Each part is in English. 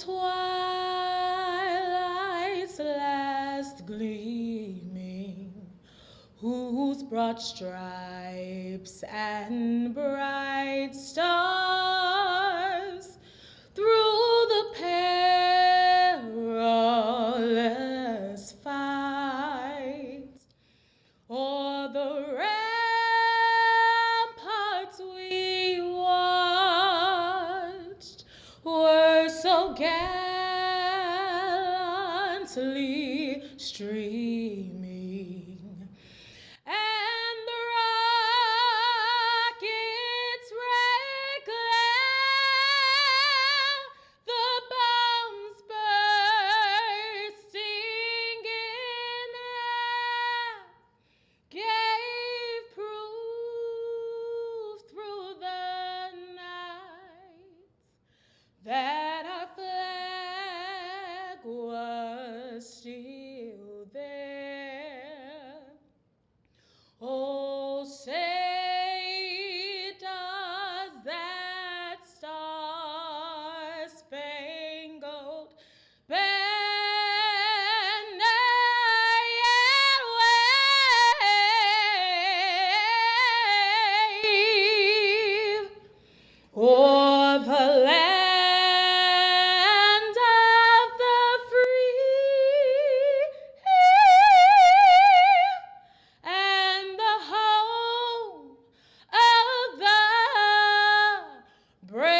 twilight's last gleaming, whose broad stripes and bright stars through the perilous fight o'er the ramparts we watched were so gallantly streaming, and the rockets red glare, the bombs bursting in air, gave proof through the night that our flag was still there. Oh, say does that star-spangled banner yet wave o'er the land of the free and the home of the brave.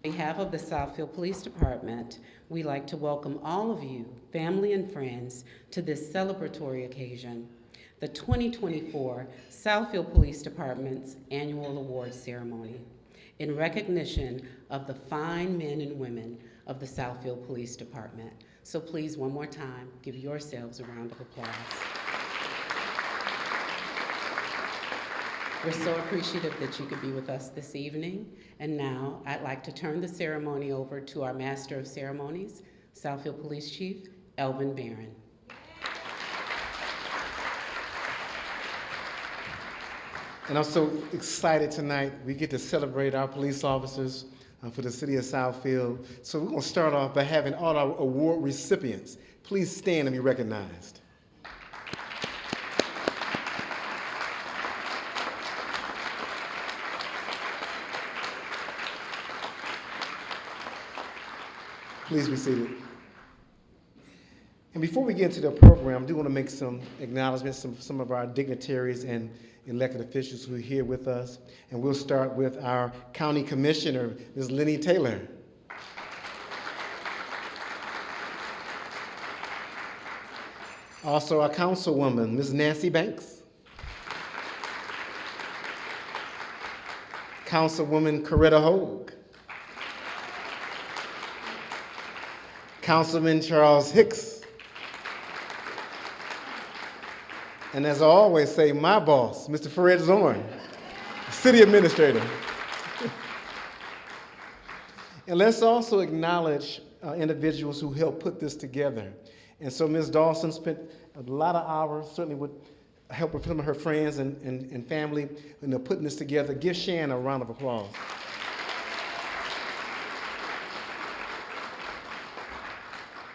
On behalf of the Southfield Police Department, we'd like to welcome all of you, family and friends, to this celebratory occasion, the 2024 Southfield Police Department's annual awards ceremony, in recognition of the fine men and women of the Southfield Police Department. So please, one more time, give yourselves a round of applause. We're so appreciative that you could be with us this evening. And now I'd like to turn the ceremony over to our Master of Ceremonies, Southfield Police Chief, Elvin Barron. And I'm so excited tonight. We get to celebrate our police officers for the city of Southfield. So we're going to start off by having all our award recipients please stand and be recognized. Please be seated. And before we get into the program, I do want to make some acknowledgments to some of our dignitaries and elected officials who are here with us. And we'll start with our County Commissioner, Ms. Lenny Taylor. Also our Councilwoman, Ms. Nancy Banks. Councilwoman Coretta Hogue. Councilman Charles Hicks. And as I always say, my boss, Mr. Fred Zorn, City Administrator. And let's also acknowledge individuals who helped put this together. And so Ms. Dawson spent a lot of hours, certainly with help with some of her friends and family, putting this together. Give Shan a round of applause.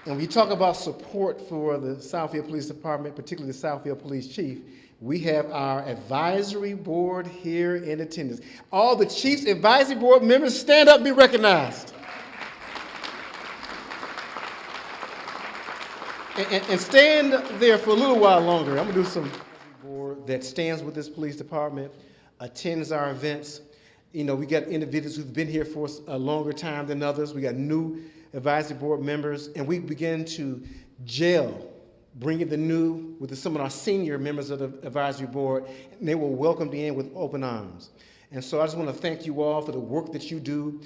And when you talk about support for the Southfield Police Department, particularly the Southfield Police Chief, we have our advisory board here in attendance. All the Chief's advisory board members, stand up and be recognized. And stand there for a little while longer. I'm gonna do some board that stands with this police department, attends our events. You know, we got individuals who've been here for a longer time than others. We got new advisory board members, and we begin to gel, bringing the new with some of our senior members of the advisory board, and they were welcomed in with open arms. And so I just want to thank you all for the work that you do,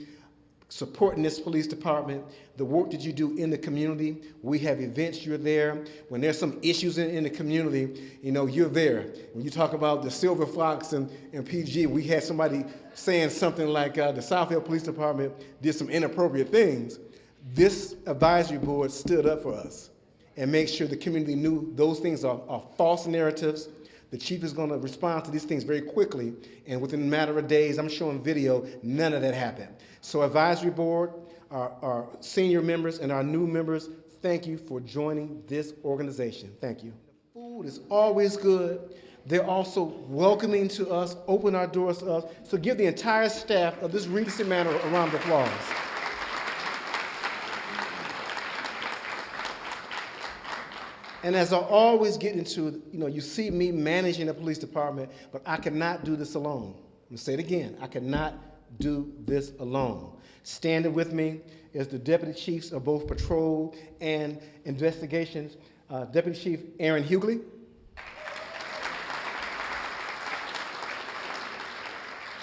supporting this police department, the work that you do in the community. We have events, you're there. When there's some issues in the community, you're there. When you talk about the Silver Fox and PG, we had somebody saying something like the Southfield Police Department did some inappropriate things. This advisory board stood up for us and made sure the community knew those things are false narratives. The chief is going to respond to these things very quickly, and within a matter of days, I'm showing video, none of that happened. So advisory board, our senior members and our new members, thank you for joining this organization. Thank you. The food is always good. They're also welcoming to us, open our doors to us. So give the entire staff of this Regency Manor a round of applause. And as I always get into, you see me managing the police department, but I cannot do this alone. I'm gonna say it again, I cannot do this alone. Standing with me is the deputy chiefs of both patrol and investigations, Deputy Chief Aaron Hughley,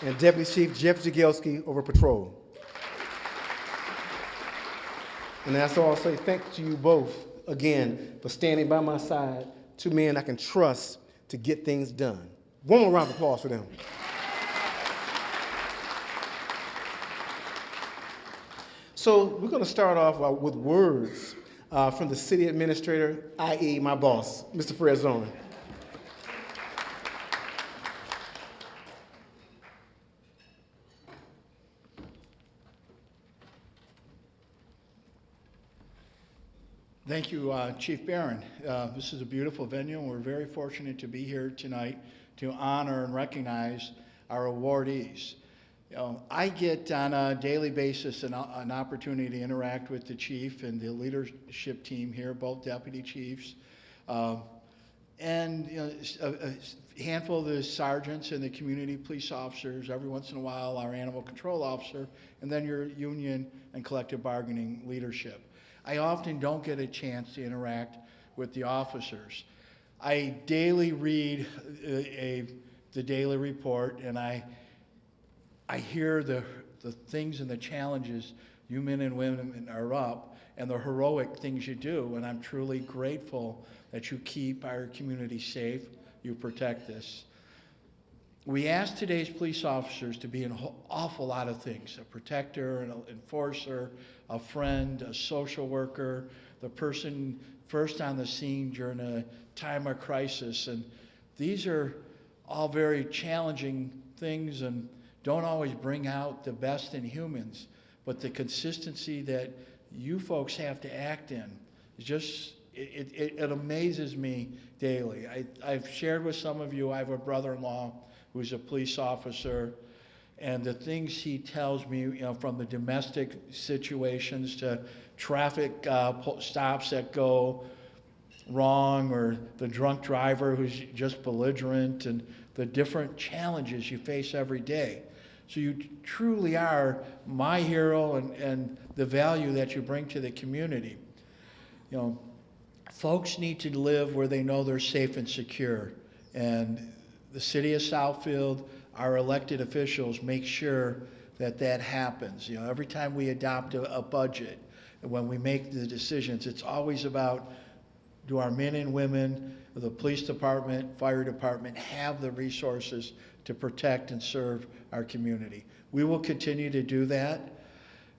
and Deputy Chief Jeff Jagielski over patrol. And that's all I'll say. Thank you to you both again for standing by my side, two men I can trust to get things done. One more round of applause for them. So we're going to start off with words from the city administrator, i.e. my boss, Mr. Fred Zorin. Thank you, Chief Barron. This is a beautiful venue, and we're very fortunate to be here tonight to honor and recognize our awardees. I get on a daily basis an opportunity to interact with the chief and the leadership team here, both deputy chiefs, and a handful of the sergeants and the community police officers, every once in a while our animal control officer, and then your union and collective bargaining leadership. I often don't get a chance to interact with the officers. I daily read the daily report, and I hear the things and the challenges you men and women are up, and the heroic things you do, and I'm truly grateful that you keep our community safe, you protect this. We ask today's police officers to be an awful lot of things: a protector, an enforcer, a friend, a social worker, the person first on the scene during a time of crisis. And these are all very challenging things and don't always bring out the best in humans. But the consistency that you folks have to act in is just, it amazes me daily. I've shared with some of you, I have a brother-in-law who's a police officer, and the things he tells me, from the domestic situations to traffic stops that go wrong, or the drunk driver who's just belligerent, and the different challenges you face every day. So you truly are my hero and the value that you bring to the community. Folks need to live where they know they're safe and secure. And the city of Southfield, our elected officials, make sure that that happens. Every time we adopt a budget, and when we make the decisions, it's always about, do our men and women, the police department, fire department, have the resources to protect and serve our community? We will continue to do that.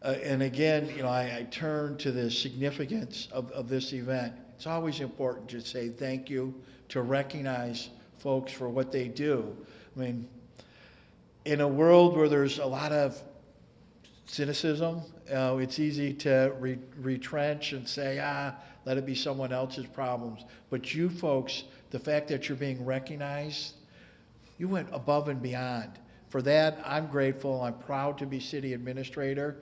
And again, I turn to the significance of this event. It's always important to say thank you, to recognize folks for what they do. I mean, in a world where there's a lot of cynicism, it's easy to retrench and say, let it be someone else's problems. But you folks, the fact that you're being recognized, you went above and beyond. For that, I'm grateful. I'm proud to be city administrator.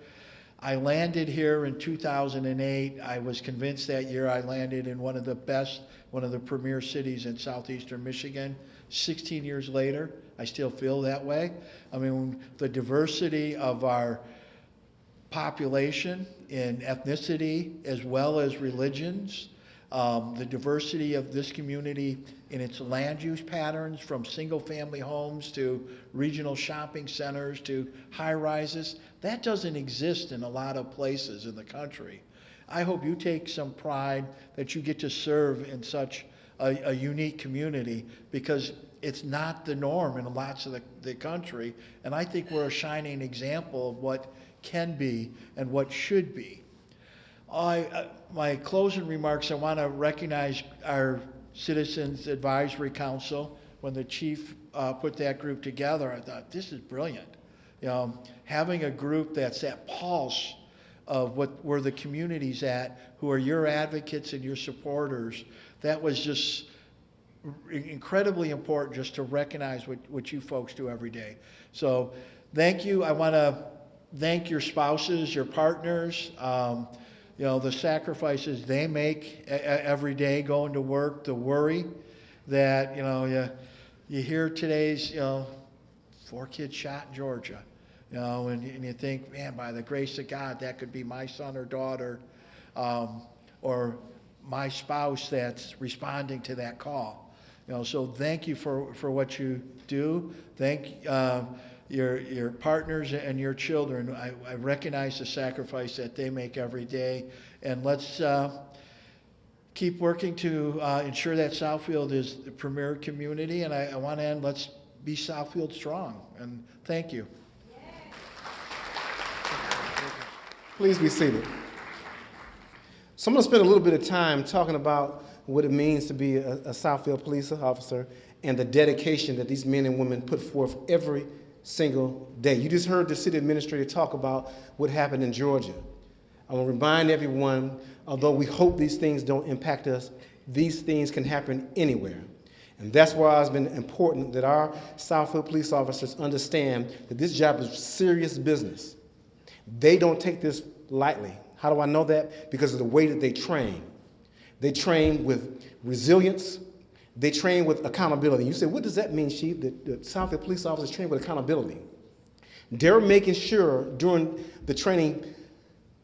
I landed here in 2008. I was convinced that year I landed in one of the premier cities in southeastern Michigan. 16 years later, I still feel that way. I mean, the diversity of our population in ethnicity as well as religions, The diversity of this community in its land use patterns, from single-family homes to regional shopping centers to high-rises, that doesn't exist in a lot of places in the country. I hope you take some pride that you get to serve in such a unique community, because it's not the norm in lots of the country, and I think we're a shining example of what can be and what should be. My closing remarks, I want to recognize our Citizens Advisory Council. When the chief put that group together, I thought, this is brilliant. You know, having a group that's that pulse of where the community's at, who are your advocates and your supporters, that was just incredibly important, just to recognize what you folks do every day. So thank you. I want to thank your spouses, your partners, you know, the sacrifices they make every day going to work, the worry that, you know, you hear today's, you know, 4 kids shot in Georgia, you know, and you think, man, by the grace of God, that could be my son or daughter, or my spouse that's responding to that call. You know, so thank you for what you do. Thank your partners and your children. I recognize the sacrifice that they make every day, and let's keep working to ensure that Southfield is the premier community. And I want to end, let's be Southfield strong, and thank you. Please be seated. So I'm going to spend a little bit of time talking about what it means to be a Southfield police officer and the dedication that these men and women put forth every single day. You just heard the city administrator talk about what happened in Georgia. I want to remind everyone, although we hope these things don't impact us, these things can happen anywhere. And that's why it's been important that our Southfield police officers understand that this job is serious business. They don't take this lightly. How do I know that? Because of the way that they train. They train with resilience. They train with accountability. You say, what does that mean, Chief? That the Southfield police officers train with accountability. They're making sure during the training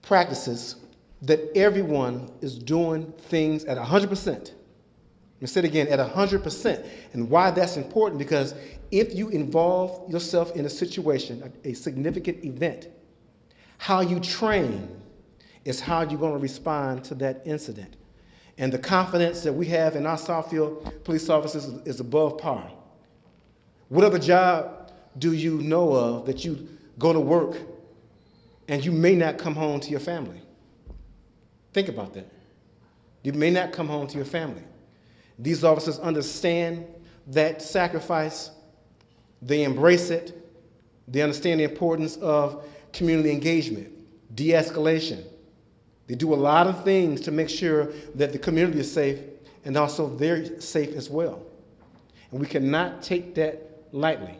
practices that everyone is doing things at 100%. Let me say it again, at 100%. And why that's important, because if you involve yourself in a situation, a significant event, how you train is how you're going to respond to that incident. And the confidence that we have in our Southfield police officers is above par. What other job do you know of that you go to work and you may not come home to your family? Think about that. You may not come home to your family. These officers understand that sacrifice. They embrace it. They understand the importance of community engagement, de-escalation. They do a lot of things to make sure that the community is safe and also they're safe as well. And we cannot take that lightly.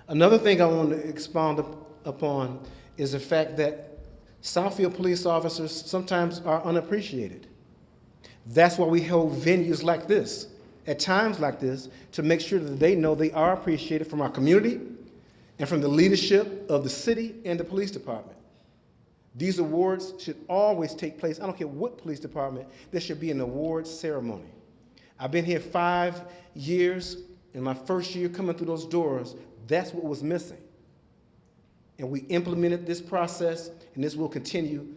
Another thing I want to expound upon is the fact that Southfield police officers sometimes are unappreciated. That's why we hold venues like this, at times like this, to make sure that they know they are appreciated from our community and from the leadership of the city and the police department. These awards should always take place. I don't care what police department, there should be an awards ceremony. I've been here 5 years, and my first year coming through those doors, that's what was missing. And we implemented this process, and this will continue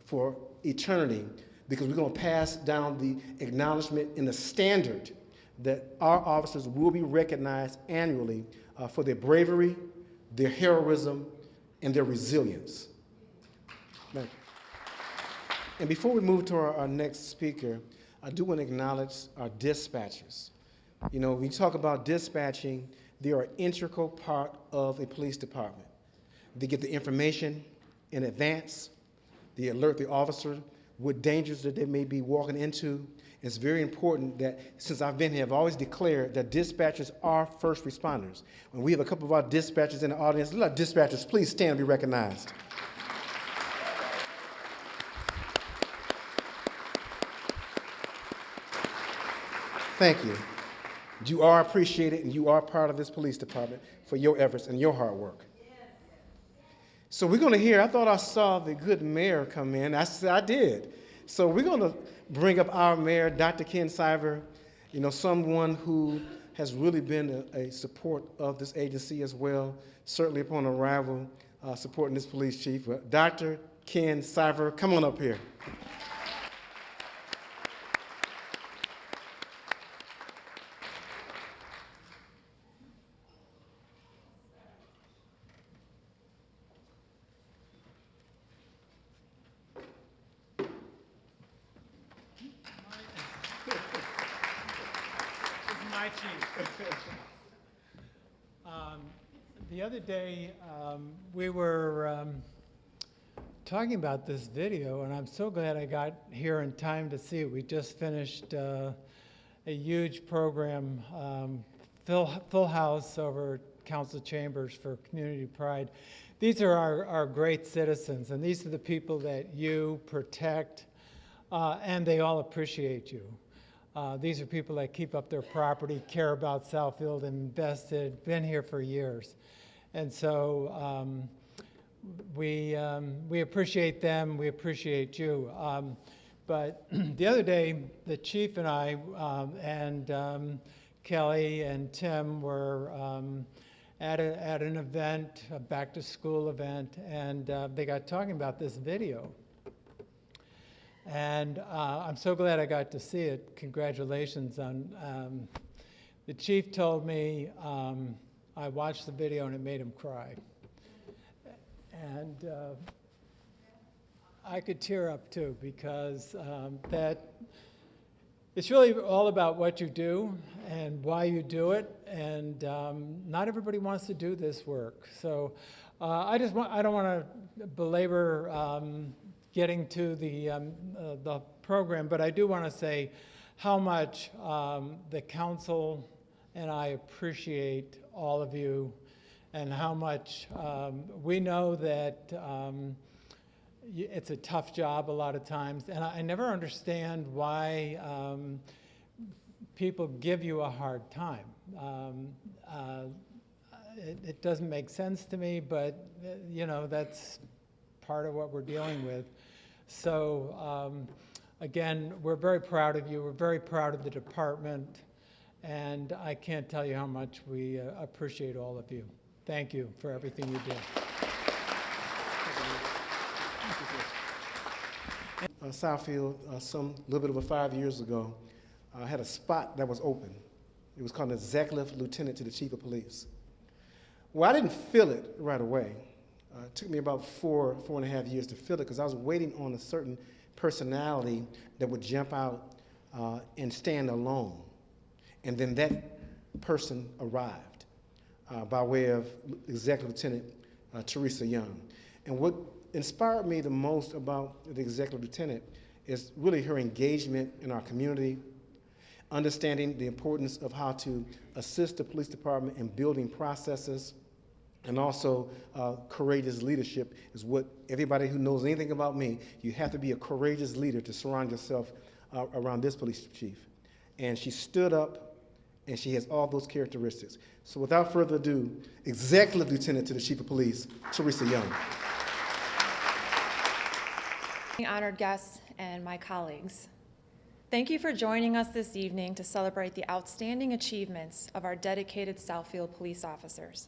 for eternity, because we're going to pass down the acknowledgement and the standard that our officers will be recognized annually for their bravery, their heroism, and their resilience. Thank you. And before we move to our next speaker, I do want to acknowledge our dispatchers. You know, when you talk about dispatching, they are an integral part of a police department. They get the information in advance. They alert the officer what dangers that they may be walking into. It's very important that, since I've been here, I've always declared that dispatchers are first responders. And we have a couple of our dispatchers in the audience. Let dispatchers please stand and be recognized. Thank you. You are appreciated, and you are part of this police department for your efforts and your hard work. So we're going to hear, I thought I saw the good mayor come in. I said, I did. So we're going to bring up our mayor, Dr. Ken Siver, you know, someone who has really been a support of this agency as well, certainly upon arrival, supporting this police chief. Dr. Ken Siver, come on up here. My chief. The other day, we were talking about this video, and I'm so glad I got here in time to see it. We just finished a huge program, full house over council chambers for community pride. These are our great citizens, and these are the people that you protect, and they all appreciate you. These are people that keep up their property, care about Southfield, invested, been here for years. And so we appreciate them, we appreciate you. But the other day, the chief and I and Kelly and Tim were at an event, a back to school event, and they got talking about this video. And I'm so glad I got to see it. Congratulations on, the chief told me I watched the video and it made him cry. And I could tear up too, because it's really all about what you do and why you do it, and not everybody wants to do this work. So I don't want to belabor getting to the program, but I do want to say how much the council and I appreciate all of you, and how much we know that it's a tough job a lot of times, and I never understand why people give you a hard time. It doesn't make sense to me, but you know, that's part of what we're dealing with. So again, we're very proud of you. We're very proud of the department, and I can't tell you how much we appreciate all of you. Thank you for everything you do. Southfield, some little bit over 5 years ago, had a spot that was open. It was called an executive lieutenant to the chief of police. Well, I didn't fill it right away. It took me about four and a half years to fill it, because I was waiting on a certain personality that would jump out and stand alone. And then that person arrived by way of Executive Lieutenant Teresa Young. And what inspired me the most about the Executive Lieutenant is really her engagement in our community, understanding the importance of how to assist the police department in building processes, and also courageous leadership is what everybody who knows anything about me, you have to be a courageous leader to surround yourself around this police chief. And she stood up, and she has all those characteristics. So without further ado, Executive Lieutenant to the Chief of Police, Teresa Young. Honored guests and my colleagues, thank you for joining us this evening to celebrate the outstanding achievements of our dedicated Southfield police officers.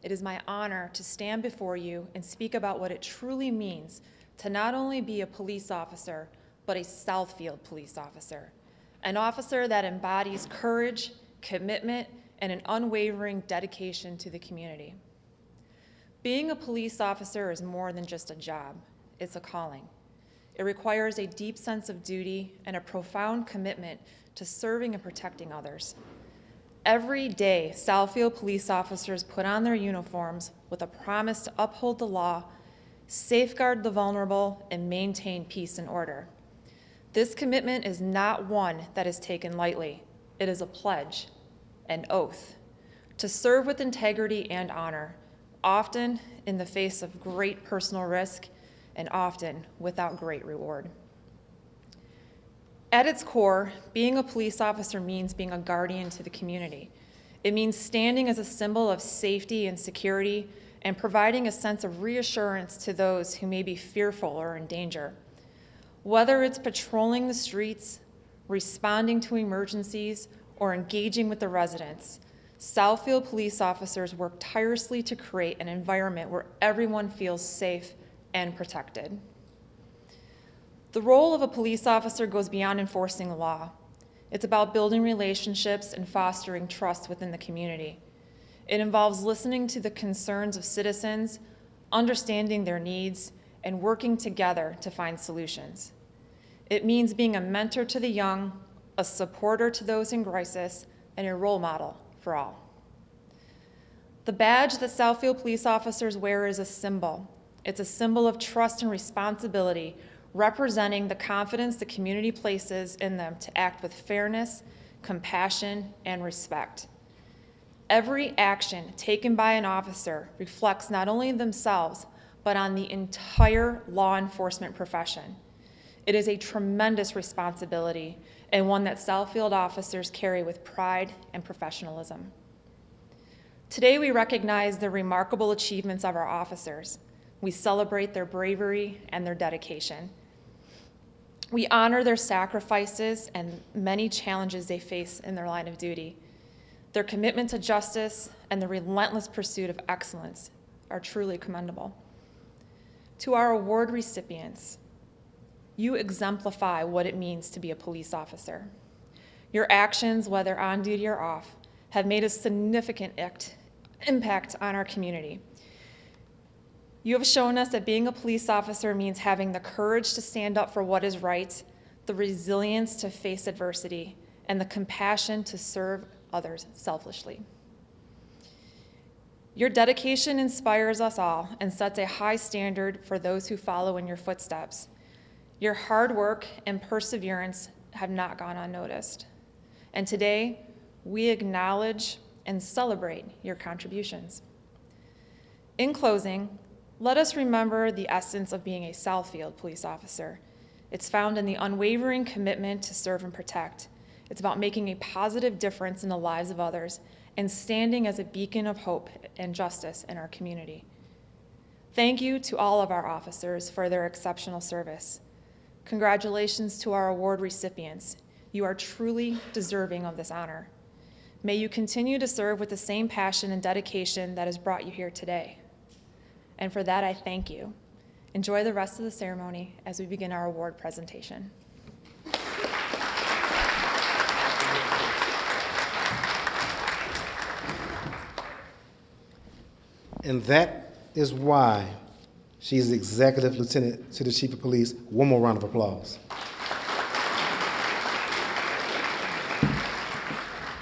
It is my honor to stand before you and speak about what it truly means to not only be a police officer, but a Southfield police officer, an officer that embodies courage, commitment, and an unwavering dedication to the community. Being a police officer is more than just a job, it's a calling. It requires a deep sense of duty and a profound commitment to serving and protecting others. Every day, Southfield police officers put on their uniforms with a promise to uphold the law, safeguard the vulnerable, and maintain peace and order. This commitment is not one that is taken lightly. It is a pledge, an oath, to serve with integrity and honor, often in the face of great personal risk and often without great reward. At its core, being a police officer means being a guardian to the community. It means standing as a symbol of safety and security and providing a sense of reassurance to those who may be fearful or in danger. Whether it's patrolling the streets, responding to emergencies, or engaging with the residents, Southfield police officers work tirelessly to create an environment where everyone feels safe and protected. The role of a police officer goes beyond enforcing the law. It's about building relationships and fostering trust within the community. It involves listening to the concerns of citizens, understanding their needs, and working together to find solutions. It means being a mentor to the young, a supporter to those in crisis, and a role model for all. The badge that Southfield police officers wear is a symbol. It's a symbol of trust and responsibility, representing the confidence the community places in them to act with fairness, compassion, and respect. Every action taken by an officer reflects not only themselves, but on the entire law enforcement profession. It is a tremendous responsibility and one that Southfield officers carry with pride and professionalism. Today, we recognize the remarkable achievements of our officers. We celebrate their bravery and their dedication. We honor their sacrifices and many challenges they face in their line of duty. Their commitment to justice and the relentless pursuit of excellence are truly commendable. To our award recipients, you exemplify what it means to be a police officer. Your actions, whether on duty or off, have made a significant impact on our community. You have shown us that being a police officer means having the courage to stand up for what is right, the resilience to face adversity, and the compassion to serve others selflessly. Your dedication inspires us all and sets a high standard for those who follow in your footsteps. Your hard work and perseverance have not gone unnoticed. And today, we acknowledge and celebrate your contributions. In closing, let us remember the essence of being a Southfield police officer. It's found in the unwavering commitment to serve and protect. It's about making a positive difference in the lives of others and standing as a beacon of hope and justice in our community. Thank you to all of our officers for their exceptional service. Congratulations to our award recipients. You are truly deserving of this honor. May you continue to serve with the same passion and dedication that has brought you here today. And for that, I thank you. Enjoy the rest of the ceremony as we begin our award presentation. And that is why she's Executive Lieutenant to the Chief of Police. One more round of applause.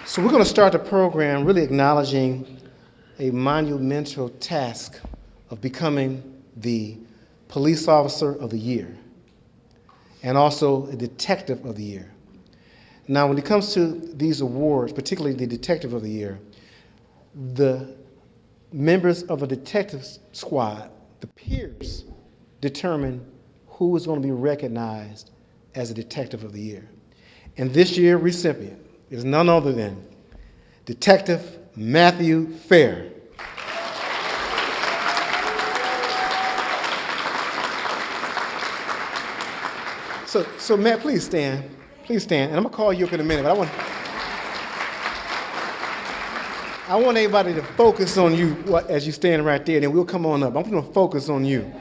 So we're going to start the program really acknowledging a monumental task of becoming the Police Officer of the Year and also a Detective of the Year. Now, when it comes to these awards, particularly the Detective of the Year, the members of a detective squad, the peers, determine who is going to be recognized as a Detective of the Year. And this year's recipient is none other than Detective Matthew Fair. So Matt, please stand. Please stand. And I'm going to call you up in a minute, but I want everybody to focus on you as you stand right there, and then we'll come on up. I'm going to focus on you.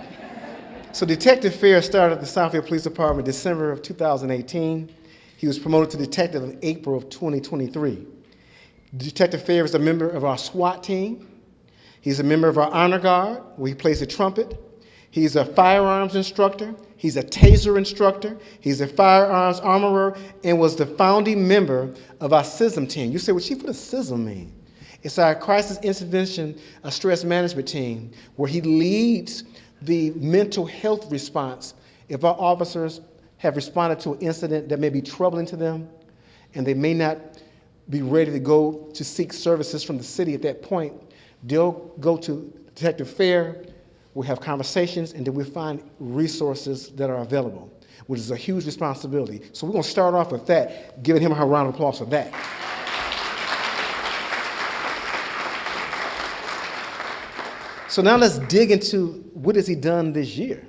So Detective Fair started at the Southfield Police Department in December of 2018. He was promoted to detective in April of 2023. Detective Fair is a member of our SWAT team. He's a member of our Honor Guard, where he plays the trumpet. He's a firearms instructor. He's a taser instructor. He's a firearms armorer and was the founding member of our SISM team. You say, well, Chief, what does SISM mean? It's our crisis intervention stress management team, where he leads the mental health response if our officers have responded to an incident that may be troubling to them and they may not be ready to go to seek services from the city at that point. They'll go to Detective Fair, we'll have conversations, and then we'll find resources that are available, which is a huge responsibility. So we're going to start off with that, giving him a round of applause for that. So now let's dig into what has he done this year.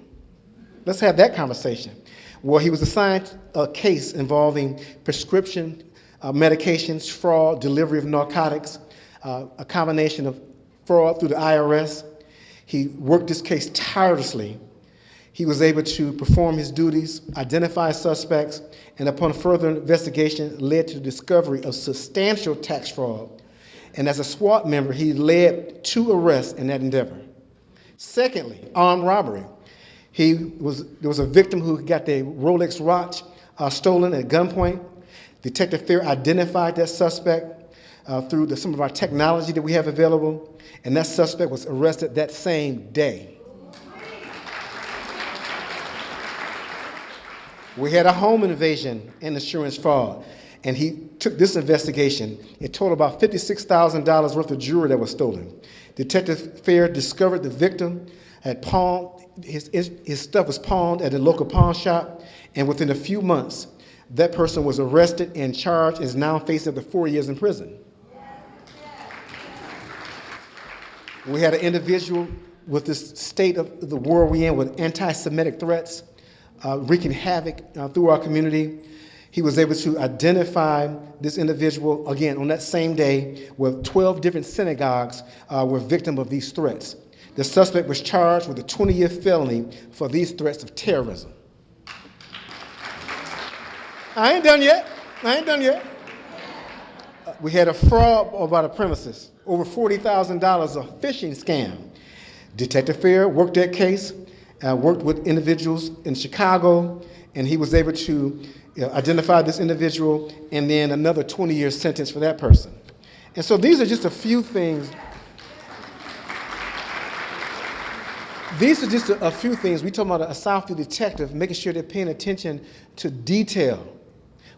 Let's have that conversation. Well, he was assigned a case involving prescription medications, fraud, delivery of narcotics, a combination of fraud through the IRS. He worked this case tirelessly. He was able to perform his duties, identify suspects, and upon further investigation, led to the discovery of substantial tax fraud. And as a SWAT member, he led 2 arrests in that endeavor. Secondly, armed robbery. There was a victim who got their Rolex watch stolen at gunpoint. Detective Fair identified that suspect through some of our technology that we have available, and that suspect was arrested that same day. We had a home invasion and insurance fraud, and he took this investigation. It totaled about $56,000 worth of jewelry that was stolen. Detective Fair discovered the victim had pawned, his stuff was pawned at a local pawn shop, and within a few months, that person was arrested and charged and is now facing up to 4 years in prison. We had an individual with this state of the world we're in with anti-Semitic threats wreaking havoc through our community. He was able to identify this individual, again, on that same day, where 12 different synagogues were victims of these threats. The suspect was charged with a 20-year felony for these threats of terrorism. I ain't done yet. We had a fraud about a premises, over $40,000 of phishing scam. Detective Fair worked that case, worked with individuals in Chicago, and he was able to identify this individual and then another 20-year sentence for that person. And so these are just a few things. These are just a few things. We talk about a Southfield detective making sure they're paying attention to detail.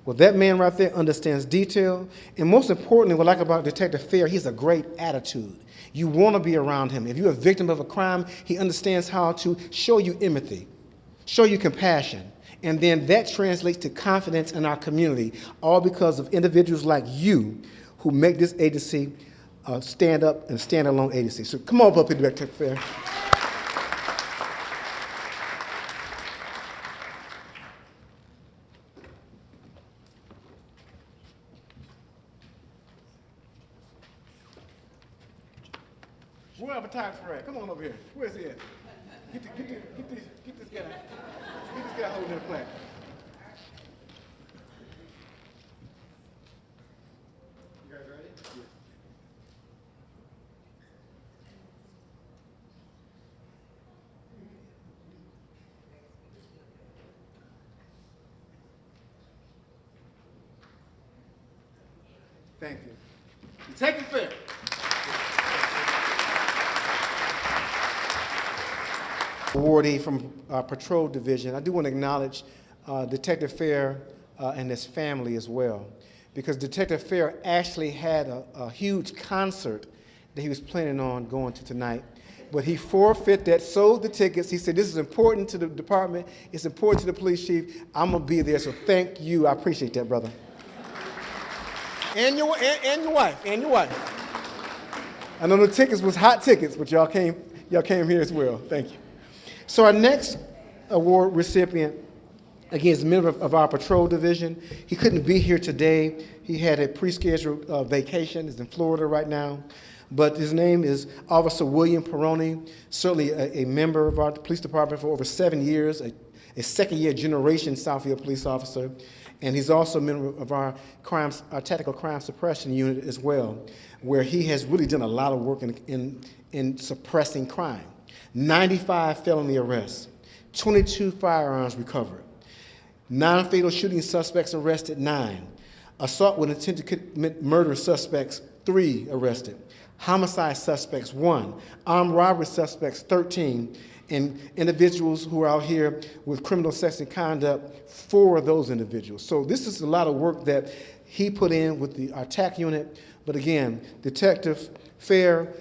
Well, that man right there understands detail. And most importantly, what I like about Detective Fair, he has a great attitude. You want to be around him. If you're a victim of a crime, he understands how to show you empathy, show you compassion. And then that translates to confidence in our community, all because of individuals like you who make this agency stand up and stand alone agency. So come on up here, Detective Fair. Where our photographer at? Come on over here. Where's he at? Get this guy. Get this guy holding that plaque. You guys ready? Yeah. Thank you. Detective Fair. Awardee from our patrol division. I do want to acknowledge Detective Fair and his family as well, because Detective Fair actually had a huge concert that he was planning on going to tonight, but he forfeit that, sold the tickets. He said, this is important to the department, it's important to the police chief, I'm going to be there, so thank you. I appreciate that, brother. And your wife. I know the tickets was hot tickets, but y'all came here as well. Thank you. So our next award recipient, again, is a member of our patrol division. He couldn't be here today. He had a pre-scheduled vacation. He's in Florida right now. But his name is Officer William Peroni, certainly a member of our police department for over 7 years, a second-year generation Southfield police officer. And he's also a member of our tactical crime suppression unit as well, where he has really done a lot of work in suppressing crime. 95 felony arrests, 22 firearms recovered, non-fatal shooting suspects arrested, 9, assault with intent to commit murder suspects, 3 arrested, homicide suspects, 1, armed robbery suspects, 13, and individuals who are out here with criminal sex and conduct, 4 of those individuals. So this is a lot of work that he put in with our TAC unit. But again, Detective Fair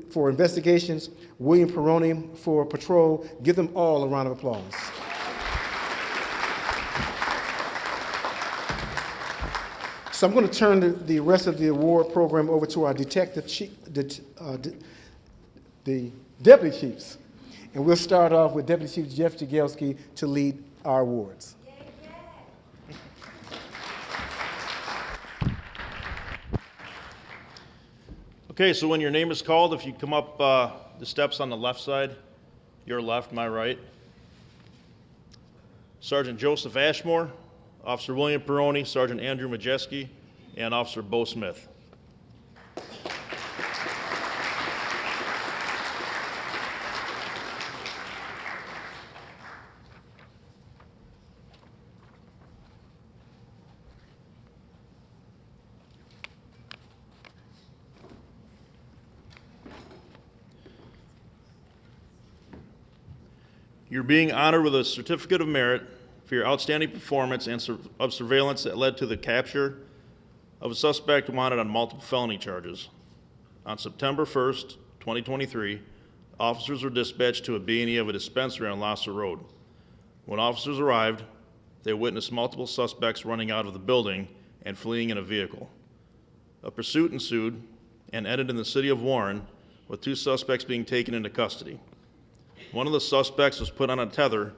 for investigations, William Peroni for patrol. Give them all a round of applause. So I'm going to turn the rest of the award program over to our detective chief, the deputy chiefs. And we'll start off with Deputy Chief Jeff Jagielski to lead our awards. Okay, so when your name is called, if you come up the steps on the left side, your left, my right. Sergeant Joseph Ashmore, Officer William Peroni, Sergeant Andrew Majeski, and Officer Bo Smith. You're being honored with a certificate of merit for your outstanding performance and of surveillance that led to the capture of a suspect wanted on multiple felony charges. On September 1st, 2023, officers were dispatched to a B&E of a dispensary on Lasser Road. When officers arrived, they witnessed multiple suspects running out of the building and fleeing in a vehicle. A pursuit ensued and ended in the city of Warren, with 2 suspects being taken into custody. One of the suspects was put on a tether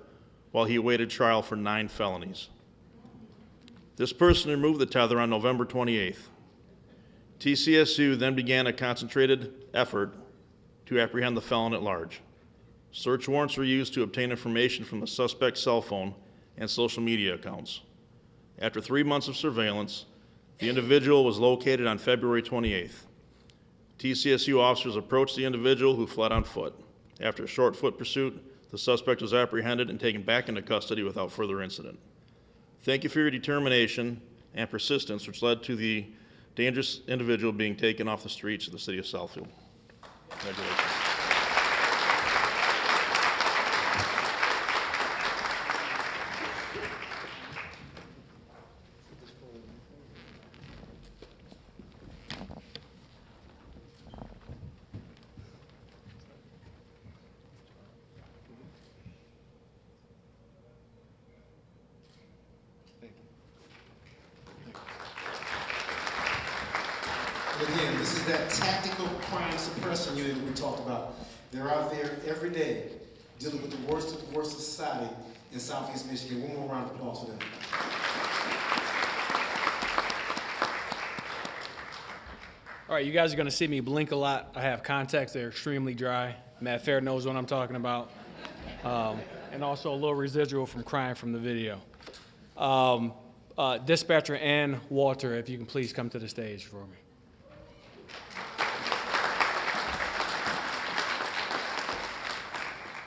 while he awaited trial for 9 felonies. This person removed the tether on November 28th. TCSU then began a concentrated effort to apprehend the felon at large. Search warrants were used to obtain information from the suspect's cell phone and social media accounts. After 3 months of surveillance, the individual was located on February 28th. TCSU officers approached the individual, who fled on foot. After a short foot pursuit, the suspect was apprehended and taken back into custody without further incident. Thank you for your determination and persistence, which led to the dangerous individual being taken off the streets of the city of Southfield. Congratulations. But again, this is that tactical crime suppression unit that we talked about. They're out there every day dealing with the worst of society in Southeast Michigan. One more round of applause for them. All right, you guys are going to see me blink a lot. I have contacts. They're extremely dry. Matt Fair knows what I'm talking about. And also a little residual from crying from the video. Dispatcher Ann Walter, if you can please come to the stage for me.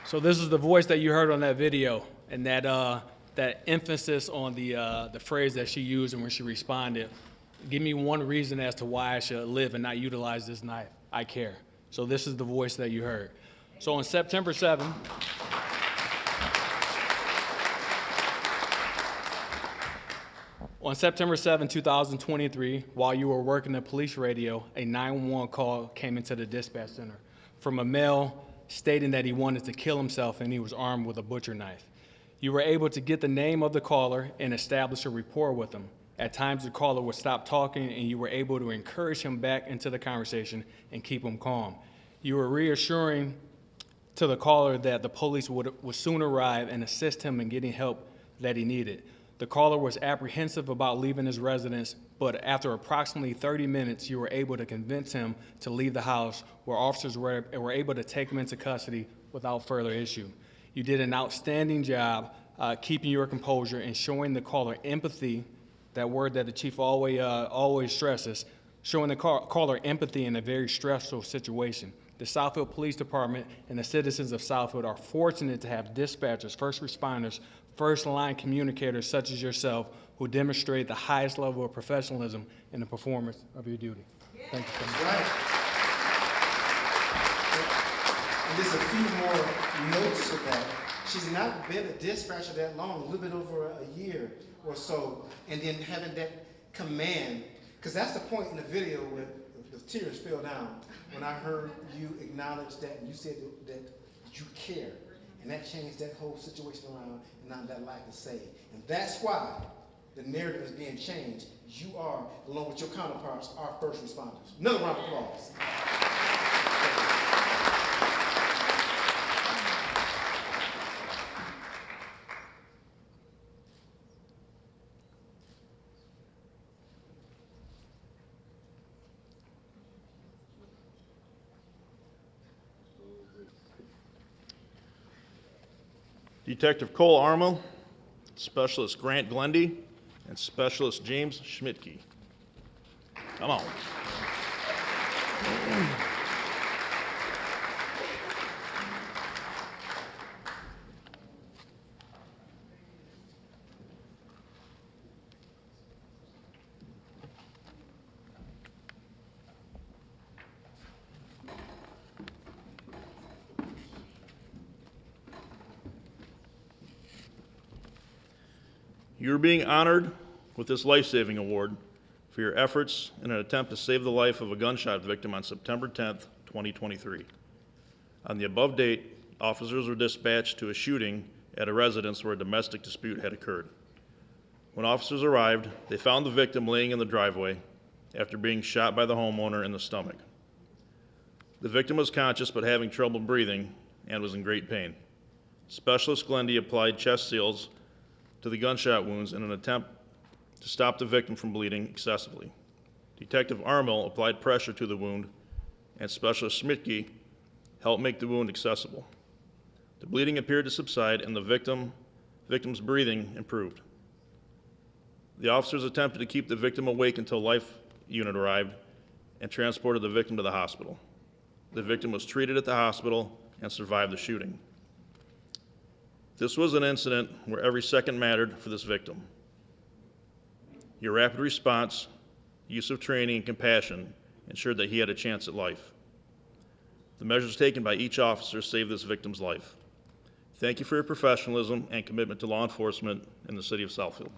So this is the voice that you heard on that video, and that emphasis on the phrase that she used and when she responded. Give me one reason as to why I should live and not utilize this knife. I care. So this is the voice that you heard. So on September 7, on September 7, 2023, while you were working the police radio, a 911 call came into the dispatch center from a male stating that he wanted to kill himself and he was armed with a butcher knife. You were able to get the name of the caller and establish a rapport with him. At times, the caller would stop talking and you were able to encourage him back into the conversation and keep him calm. You were reassuring to the caller that the police would soon arrive and assist him in getting help that he needed. The caller was apprehensive about leaving his residence, but after approximately 30 minutes, you were able to convince him to leave the house, where officers were able to take him into custody without further issue. You did an outstanding job keeping your composure and showing the caller empathy, that word that the chief always stresses, showing the caller empathy in a very stressful situation. The Southfield Police Department and the citizens of Southfield are fortunate to have dispatchers, first responders, first-line communicators such as yourself who demonstrate the highest level of professionalism in the performance of your duty. Thank you so much. Right. And just a few more notes to that. She's not been a dispatcher that long, a little bit over a year or so, and then having that command, because that's the point in the video where the tears fell down when I heard you acknowledge that and you said that you care. And that changed that whole situation around, and now that life is saved. And that's why the narrative is being changed. You are, along with your counterparts, our first responders. Another round of applause. Detective Cole Armel, Specialist Grant Glendy, and Specialist James Schmidtke. Come on. You are being honored with this life-saving award for your efforts in an attempt to save the life of a gunshot victim on September 10th, 2023. On the above date, officers were dispatched to a shooting at a residence where a domestic dispute had occurred. When officers arrived, they found the victim laying in the driveway after being shot by the homeowner in the stomach. The victim was conscious but having trouble breathing and was in great pain. Specialist Glendy applied chest seals to the gunshot wounds in an attempt to stop the victim from bleeding excessively. Detective Armel applied pressure to the wound, and Specialist Schmidtke helped make the wound accessible. The bleeding appeared to subside, and the victim's breathing improved. The officers attempted to keep the victim awake until life unit arrived and transported the victim to the hospital. The victim was treated at the hospital and survived the shooting. This was an incident where every second mattered for this victim. Your rapid response, use of training, and compassion ensured that he had a chance at life. The measures taken by each officer saved this victim's life. Thank you for your professionalism and commitment to law enforcement in the city of Southfield.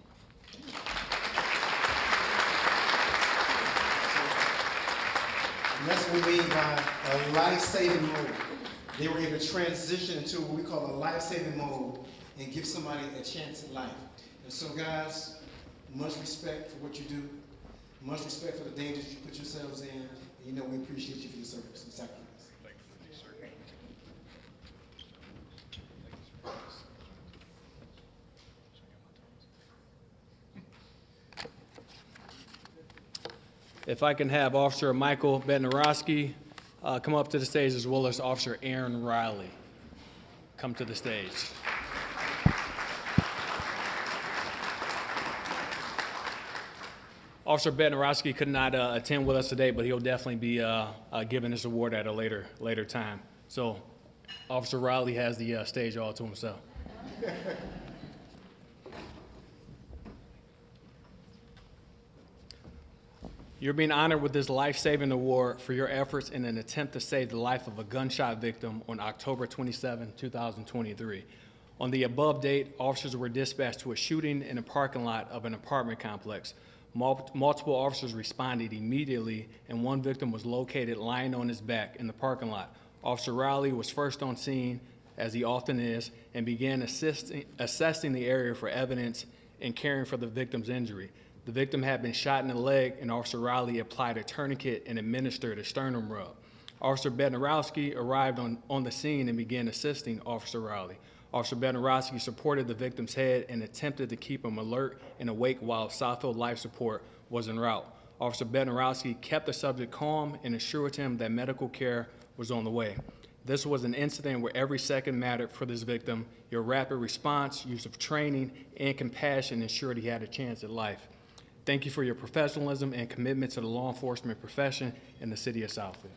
And that's what we mean by a life-saving mode. They were able to transition into what we call a life-saving mode and give somebody a chance at life. And so guys, much respect for what you do, much respect for the dangers you put yourselves in, and you know we appreciate you for your service and sacrifice. If I can have Officer Michael Bednarowski come up to the stage, as well as Officer Aaron Riley come to the stage. Officer Bednarowski could not attend with us today, but he'll definitely be giving this award at a later time. So Officer Riley has the stage all to himself. You're being honored with this life-saving award for your efforts in an attempt to save the life of a gunshot victim on October 27, 2023. On the above date, officers were dispatched to a shooting in a parking lot of an apartment complex. Multiple officers responded immediately, and one victim was located lying on his back in the parking lot. Officer Riley was first on scene, as he often is, and began assessing the area for evidence and caring for the victim's injury. The victim had been shot in the leg, and Officer Riley applied a tourniquet and administered a sternum rub. Officer Bednarowski arrived on the scene and began assisting Officer Riley. Officer Bednarowski supported the victim's head and attempted to keep him alert and awake while Southfield life support was en route. Officer Bednarowski kept the subject calm and assured him that medical care was on the way. This was an incident where every second mattered for this victim. Your rapid response, use of training, and compassion ensured he had a chance at life. Thank you for your professionalism and commitment to the law enforcement profession in the city of Southfield.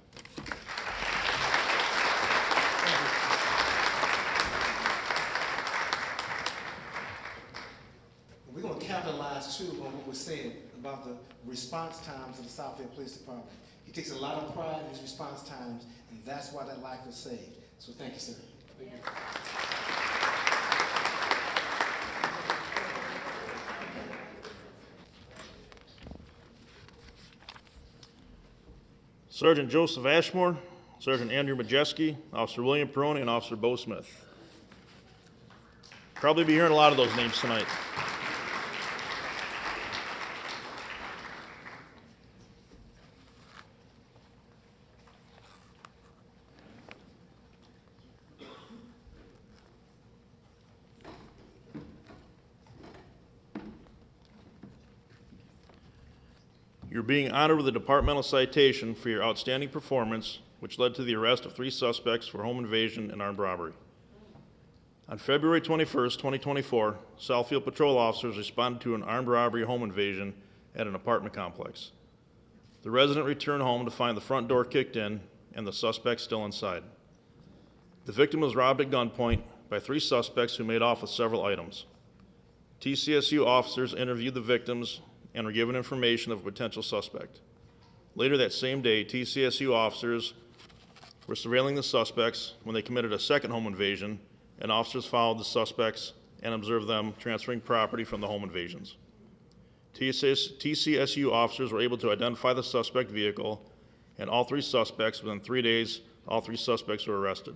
We're going to capitalize too on what we're saying about the response times of the Southfield Police Department. He takes a lot of pride in his response times, and that's why that life was saved. So thank you, sir. Thank you. Sergeant Joseph Ashmore, Sergeant Andrew Majeski, Officer William Peroni, and Officer Bo Smith. Probably be hearing a lot of those names tonight. You're being honored with a departmental citation for your outstanding performance, which led to the arrest of 3 suspects for home invasion and armed robbery. On February 21st, 2024, Southfield patrol officers responded to an armed robbery home invasion at an apartment complex. The resident returned home to find the front door kicked in and the suspect still inside. The victim was robbed at gunpoint by 3 suspects who made off with several items. TCSU officers interviewed the victims and were given information of a potential suspect. Later that same day, TCSU officers were surveilling the suspects when they committed a second home invasion, and officers followed the suspects and observed them transferring property from the home invasions. TCSU officers were able to identify the suspect vehicle, and all 3 suspects, within 3 days, all 3 suspects were arrested.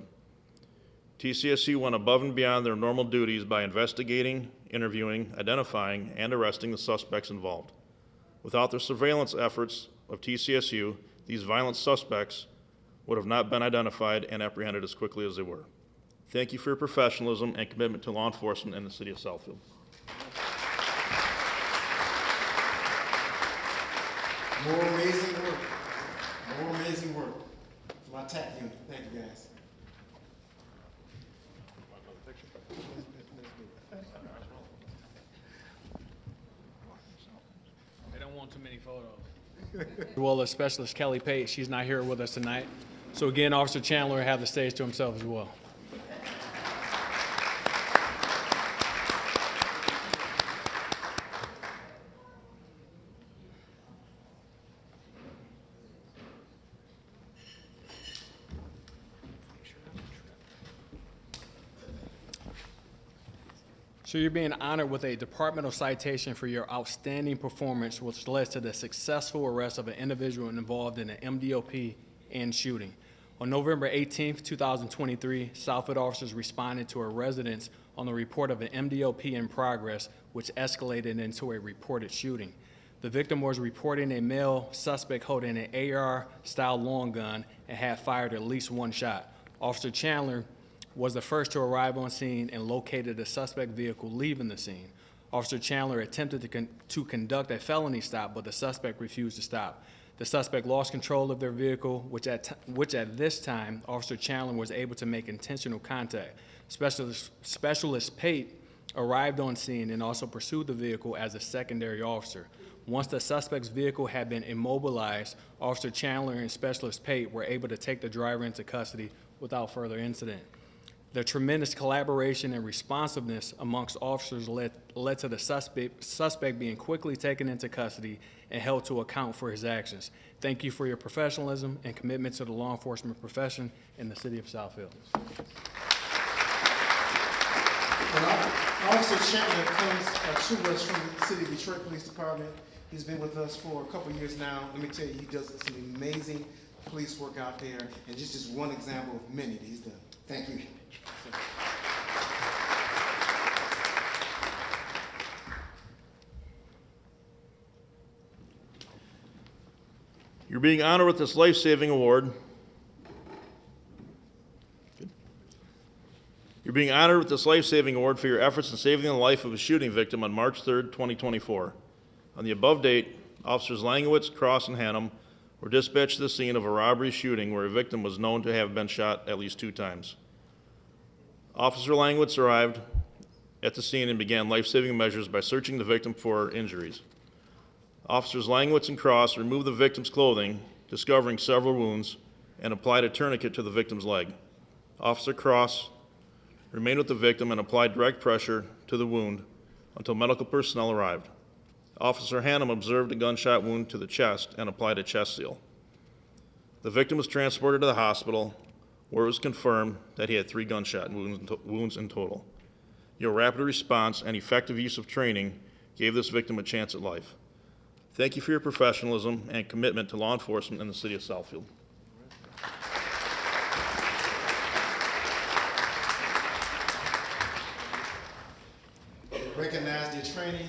TCSU went above and beyond their normal duties by investigating, interviewing, identifying, and arresting the suspects involved. Without the surveillance efforts of TCSU, these violent suspects would have not been identified and apprehended as quickly as they were. Thank you for your professionalism and commitment to law enforcement in the city of Southfield. More amazing work. More amazing work. For my TAC unit. Thank you, guys. They don't want too many photos. As well as Specialist Kelly Pate, she's not here with us tonight. So again, Officer Chandler have the stage to himself as well. So you're being honored with a departmental citation for your outstanding performance, which led to the successful arrest of an individual involved in an MDOP and shooting. On November 18th, 2023, Southfield officers responded to a residence on the report of an MDOP in progress, which escalated into a reported shooting. The victim was reporting a male suspect holding an AR-style long gun and had fired at least 1 shot. Officer Chandler was the first to arrive on scene and located the suspect vehicle leaving the scene. Officer Chandler attempted to conduct a felony stop, but the suspect refused to stop. The suspect lost control of their vehicle, which at this time, Officer Chandler was able to make intentional contact. Specialist Pate arrived on scene and also pursued the vehicle as a secondary officer. Once the suspect's vehicle had been immobilized, Officer Chandler and Specialist Pate were able to take the driver into custody without further incident. The tremendous collaboration and responsiveness amongst officers led to the suspect being quickly taken into custody and held to account for his actions. Thank you for your professionalism and commitment to the law enforcement profession in the city of Southfield. Officer Chandler comes to us from the City of Detroit Police Department. He's been with us for a couple years now. Let me tell you, he does some amazing police work out there, and just one example of many that he's done. Thank you. You're being honored with this life-saving award. You're being honored with this life-saving award for your efforts in saving the life of a shooting victim on March 3rd, 2024. On the above date, Officers Langowitz, Cross, and Hannum were dispatched to the scene of a robbery shooting where a victim was known to have been shot at least 2 times. Officer Langowitz arrived at the scene and began life-saving measures by searching the victim for injuries. Officers Langowitz and Cross removed the victim's clothing, discovering several wounds, and applied a tourniquet to the victim's leg. Officer Cross remained with the victim and applied direct pressure to the wound until medical personnel arrived. Officer Hannum observed a gunshot wound to the chest and applied a chest seal. The victim was transported to the hospital, where it was confirmed that he had 3 gunshot wounds in total. Your rapid response and effective use of training gave this victim a chance at life. Thank you for your professionalism and commitment to law enforcement in the city of Southfield. They recognize their training,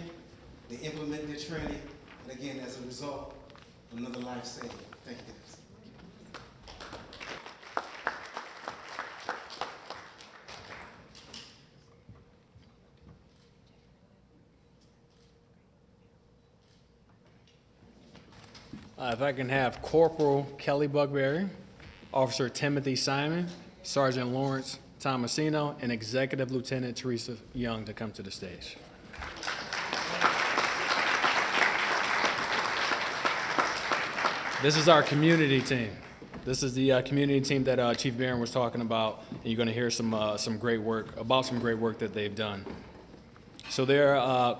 they implement their training, and again, as a result, another life saved. Thank you, guys. If I can have Corporal Kelly Buckberry, Officer Timothy Simon, Sergeant Lawrence Tomasino and Executive Lieutenant Teresa Young to come to the stage. This is our community team. This is the community team that Chief Barron was talking about, and you're going to hear some great work that they've done. So there,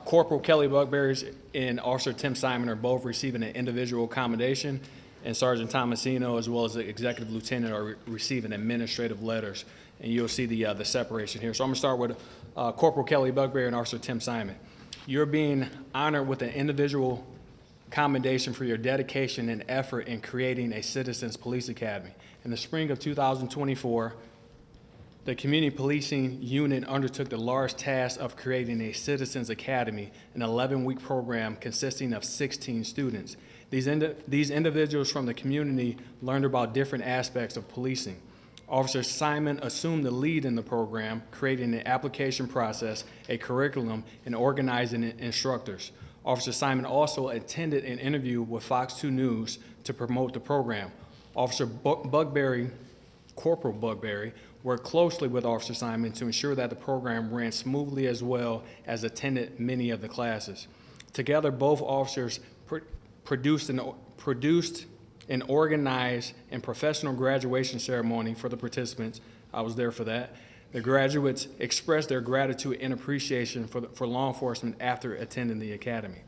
Corporal Kelly Buckberry and Officer Tim Simon are both receiving an individual commendation, and Sergeant Tomasino, as well as the Executive Lieutenant, are receiving administrative letters. And you'll see the separation here. So I'm going to start with Corporal Kelly Buckberry and Officer Tim Simon. You're being honored with an individual commendation for your dedication and effort in creating a Citizens Police Academy. In the spring of 2024, the Community Policing Unit undertook the large task of creating a Citizens Academy, an 11-week program consisting of 16 students. These individuals from the community learned about different aspects of policing. Officer Simon assumed the lead in the program, creating an application process, a curriculum, and organizing instructors. Officer Simon also attended an interview with Fox 2 News to promote the program. Officer Buckberry, Corporal Buckberry, worked closely with Officer Simon to ensure that the program ran smoothly, as well as attended many of the classes. Together, both officers produced an organized and professional graduation ceremony for the participants. I was there for that. The graduates expressed their gratitude and appreciation for law enforcement after attending the academy.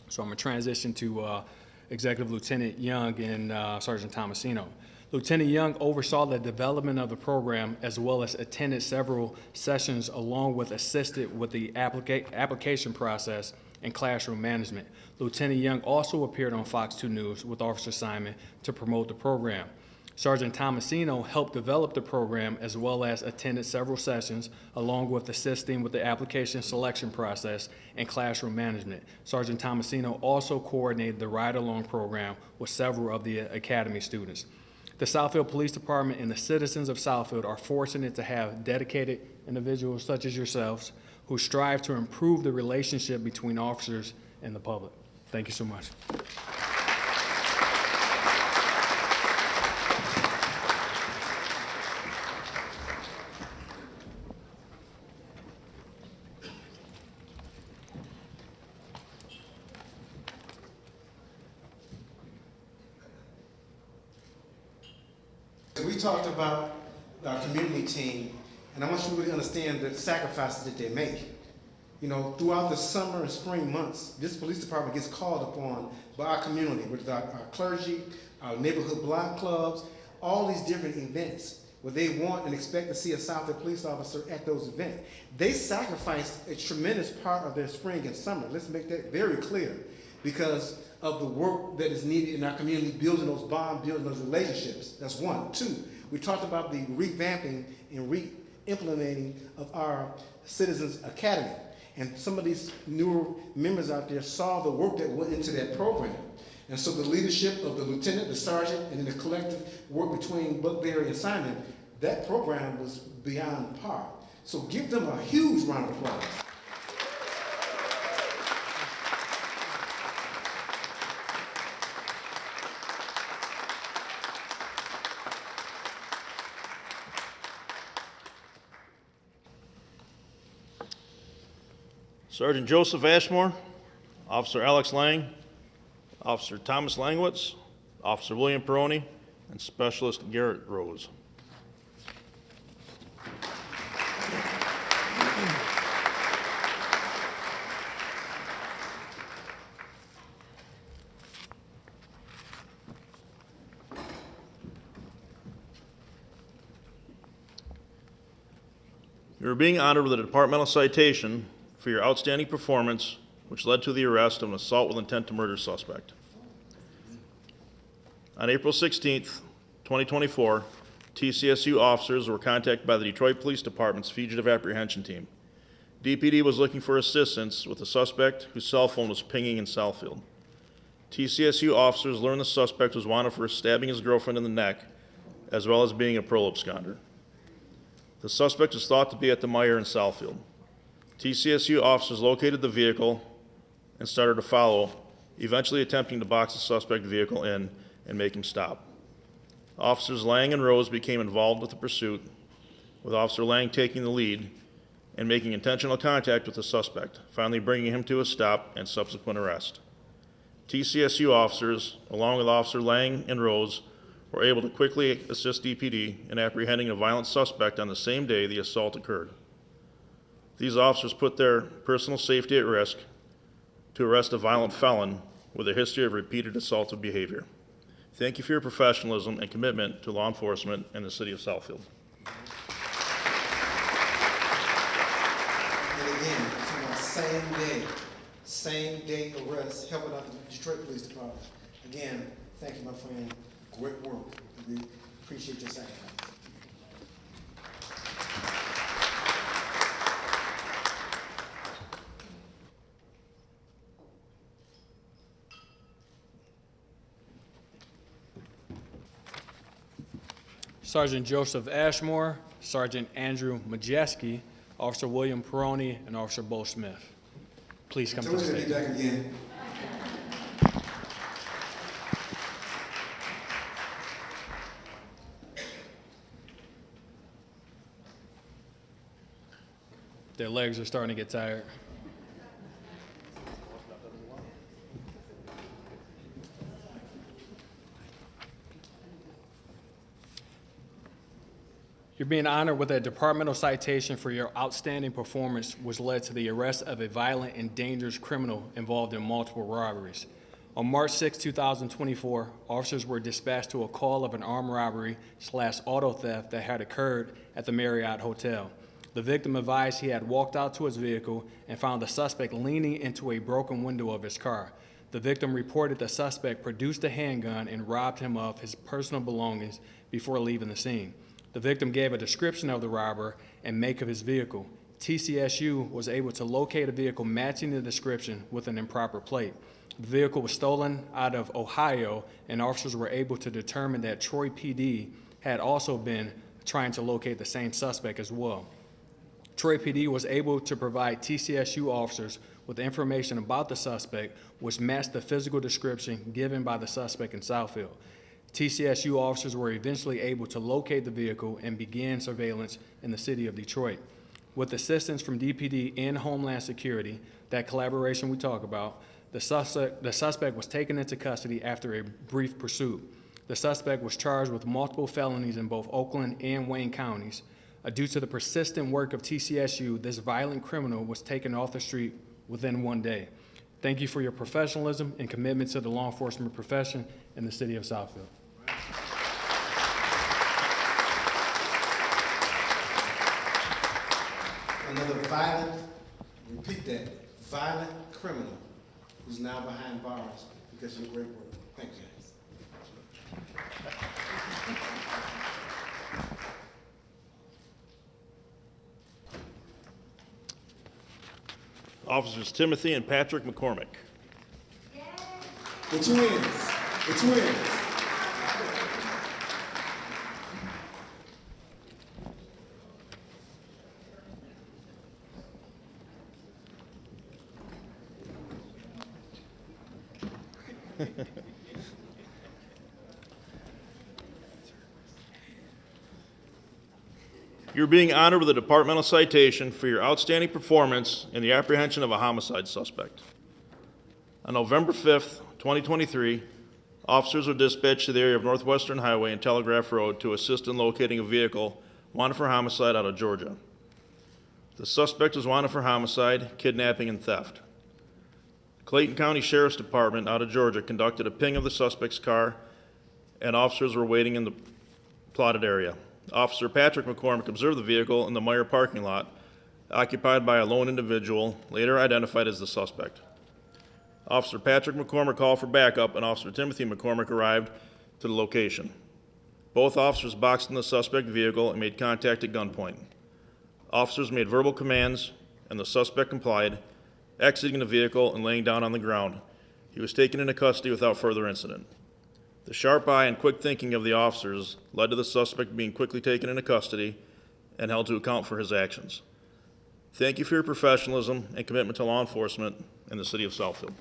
So I'm going to transition to Executive Lieutenant Young and Sergeant Tomasino. Lieutenant Young oversaw the development of the program, as well as attended several sessions, along with assisted with the application process and classroom management. Lieutenant Young also appeared on Fox 2 News with Officer Simon to promote the program. Sergeant Tomasino helped develop the program, as well as attended several sessions, along with assisting with the application selection process and classroom management. Sergeant Tomasino also coordinated the ride-along program with several of the academy students. The Southfield Police Department and the citizens of Southfield are fortunate to have dedicated individuals such as yourselves who strive to improve the relationship between officers and the public. Thank you so much. We talked about our community team, and I want you to really understand the sacrifices that they make. You know, throughout the summer and spring months, this police department gets called upon by our community, with our clergy, our neighborhood block clubs, all these different events where they want and expect to see a Southfield police officer at those events. They sacrifice a tremendous part of their spring and summer. Let's make that very clear, because of the work that is needed in our community, building those bonds, building those relationships. That's one. Two, we talked about the revamping and re-implementing of our Citizens Academy. And some of these newer members out there saw the work that went into that program. And so the leadership of the lieutenant, the sergeant, and then the collective work between Buckberry and Simon, that program was beyond par. So give them a huge round of applause. Sergeant Joseph Ashmore, Officer Alex Lang, Officer Thomas Langwitz, Officer William Peroni, and Specialist Garrett Rose. You are being honored with a departmental citation for your outstanding performance, which led to the arrest of an assault with intent to murder suspect. On April 16th, 2024, TCSU officers were contacted by the Detroit Police Department's Fugitive Apprehension Team. DPD was looking for assistance with a suspect whose cell phone was pinging in Southfield. TCSU officers learned the suspect was wanted for stabbing his girlfriend in the neck, as well as being a parole absconder. The suspect is thought to be at the Meyer in Southfield. TCSU officers located the vehicle and started to follow, eventually attempting to box the suspect vehicle in and make him stop. Officers Lang and Rose became involved with the pursuit. with Officer Lang taking the lead and making intentional contact with the suspect, finally bringing him to a stop and subsequent arrest. TCSU officers, along with Officer Lang and Rose, were able to quickly assist DPD in apprehending a violent suspect on the same day the assault occurred. These officers put their personal safety at risk to arrest a violent felon with a history of repeated assaultive behavior. Thank you for your professionalism and commitment to law enforcement in the city of Southfield. And again, same day arrest, helping out the Detroit Police Department. Again, thank you, my friend. Great work. We appreciate your sacrifice. Sergeant Joseph Ashmore, Sergeant Andrew Majeski, Officer William Peroni, and Officer Bo Smith. Please come to the stage. Back again. Their legs are starting to get tired. You're being honored with a departmental citation for your outstanding performance, which led to the arrest of a violent and dangerous criminal involved in multiple robberies. On March 6, 2024, officers were dispatched to a call of an armed robbery/auto theft that had occurred at the Marriott Hotel. The victim advised he had walked out to his vehicle and found the suspect leaning into a broken window of his car. The victim reported the suspect produced a handgun and robbed him of his personal belongings before leaving the scene. The victim gave a description of the robber and make of his vehicle. TCSU was able to locate a vehicle matching the description with an improper plate. The vehicle was stolen out of Ohio, and officers were able to determine that Troy PD had also been trying to locate the same suspect as well. Troy PD was able to provide TCSU officers with information about the suspect, which matched the physical description given by the suspect in Southfield. TCSU officers were eventually able to locate the vehicle and begin surveillance in the city of Detroit. With assistance from DPD and Homeland Security, that collaboration we talk about, the suspect was taken into custody after a brief pursuit. The suspect was charged with multiple felonies in both Oakland and Wayne counties. Due to the persistent work of TCSU, this violent criminal was taken off the street within one day. Thank you for your professionalism and commitment to the law enforcement profession in the city of Southfield. Another repeat that, violent criminal who's now behind bars because of your great work. Thank you, guys. Officers Timothy and Patrick McCormick. The twins. The twins. You're being honored with a departmental citation for your outstanding performance in the apprehension of a homicide suspect. On November 5th, 2023, officers were dispatched to the area of Northwestern Highway and Telegraph Road to assist in locating a vehicle wanted for homicide out of Georgia. The suspect was wanted for homicide, kidnapping, and theft. Clayton County Sheriff's Department out of Georgia conducted a ping of the suspect's car, and officers were waiting in the plotted area. Officer Patrick McCormick observed the vehicle in the Meyer parking lot, occupied by a lone individual, later identified as the suspect. Officer Patrick McCormick called for backup, and Officer Timothy McCormick arrived to the location. Both officers boxed in the suspect vehicle and made contact at gunpoint. Officers made verbal commands, and the suspect complied, exiting the vehicle and laying down on the ground. He was taken into custody without further incident. The sharp eye and quick thinking of the officers led to the suspect being quickly taken into custody and held to account for his actions. Thank you for your professionalism and commitment to law enforcement in the city of Southfield.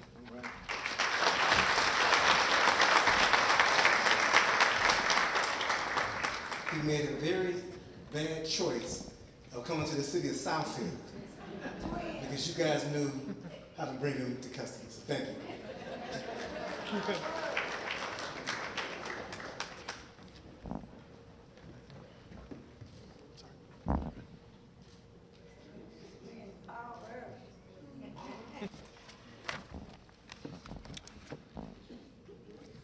He made it very bad choice of coming to the city of Southfield because you guys knew how to bring him to custody. So thank you.